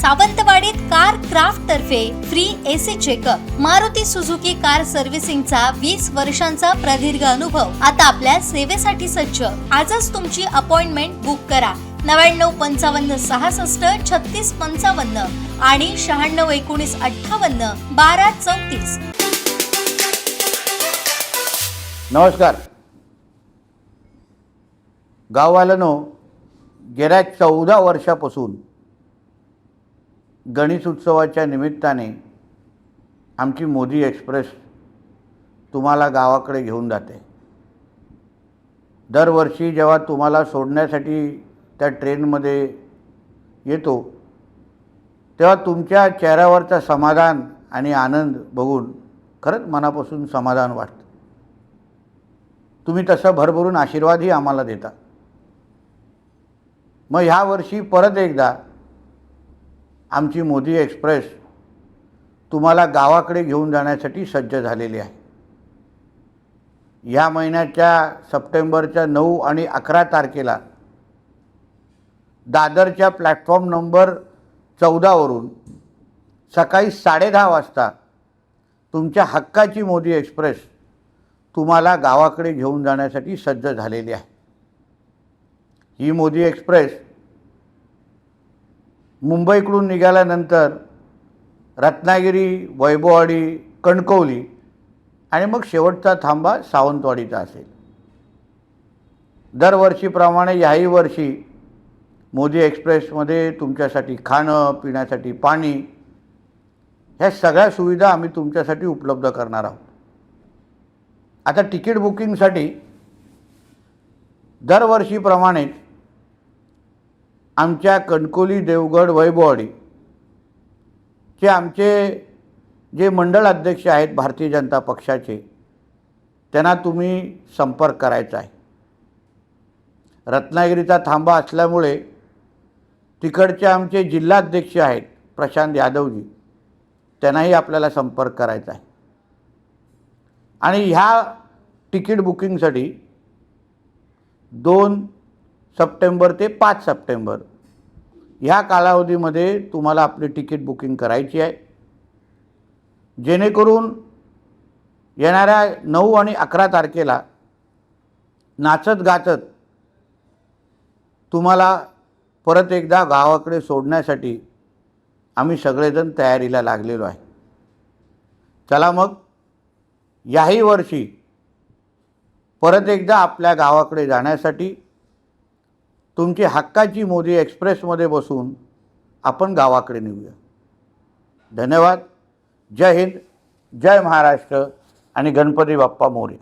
सावंतवाडीत Car Craft तर्फे free AC checkup. Maruti Suzuki car सर्व्हिसिंगचा 20 वर्षांचा प्रदीर्घ अनुभव आता आपल्या सेवेसाठी सज्ज। आजच तुमची अपॉइंटमेंट बुक करा 9955 66 36 55 आणि 96 19 58 12 34। नमस्कार गाववाल्यांनो, गेल्या 14 वर्षापासून गणेश उत्सवाच्या निमित्ताने आमची मोदी एक्सप्रेस तुम्हाला गावाकडे घेऊन जाते। दरवर्षी जेव्हा तुम्हाला सोडण्यासाठी त्या ट्रेनमध्ये येतो तेव्हा तुमच्या चेहऱ्यावरचा समाधान आणि आनंद बघून खरंच मनापासून समाधान वाटतं। तुम्ही तसं भरभरून आशीर्वादही आम्हाला देता। मग ह्या वर्षी परत एकदा आमची मोदी एक्सप्रेस तुम्हाला गावाकडे घेऊन जाण्यासाठी सज्ज झालेली आहे। या महिन्याच्या सप्टेंबरच्या 9 आणि 11 तारखेला दादरच्या प्लॅटफॉर्म नंबर 14 वरून सकाळी 10:30 वाजता तुमच्या हक्काची मोदी एक्सप्रेस तुम्हाला गावाकडे घेऊन जाण्यासाठी सज्ज झालेली आहे। ही मोदी एक्सप्रेस मुंबईकडून निघाल्यानंतर रत्नागिरी, वैभववाडी, कणकवली आणि मग शेवटचा थांबा सावंतवाडीचा असेल। दरवर्षीप्रमाणे याही वर्षी मोदी एक्सप्रेसमध्ये तुमच्यासाठी खाणं, पिण्यासाठी पाणी ह्या सगळ्या सुविधा आम्ही तुमच्यासाठी उपलब्ध करणार आहोत। आता तिकीट बुकिंगसाठी दरवर्षीप्रमाणे आमच्या कणकवली, देवगड, वैभववाडी चे आमचे जे मंडळ अध्यक्ष आहेत भारतीय जनता पक्षाचे, त्यांना तुम्ही संपर्क करायचा आहे। रत्नागिरीचा थांबा असल्यामुळे तिकडचे आमचे जिल्हाध्यक्ष आहेत प्रशांत यादवजी, त्यांनाही आपल्याला संपर्क करायचा आहे। आणि ह्या तिकीट बुकिंगसाठी 2 सप्टेंबर ते 5 सप्टेंबर ह्या कालावधीमध्ये तुम्हाला आपली तिकीट बुकिंग करायची आहे, जेणेकरून येणाऱ्या 9 आणि 11 तारखेला नाचत गाचत तुम्हाला परत एकदा गावाकडे सोडण्यासाठी आम्ही सगळेजण तयारीला लागलेलो आहे। चला मग याही वर्षी परत एकदा आपल्या गावाकडे जाण्यासाठी तुमची हक्काची मोदी एक्सप्रेसमध्ये बसून आपण गावाकडे निघूया। धन्यवाद। जय हिंद, जय महाराष्ट्र आणि गणपती बाप्पा मोरया।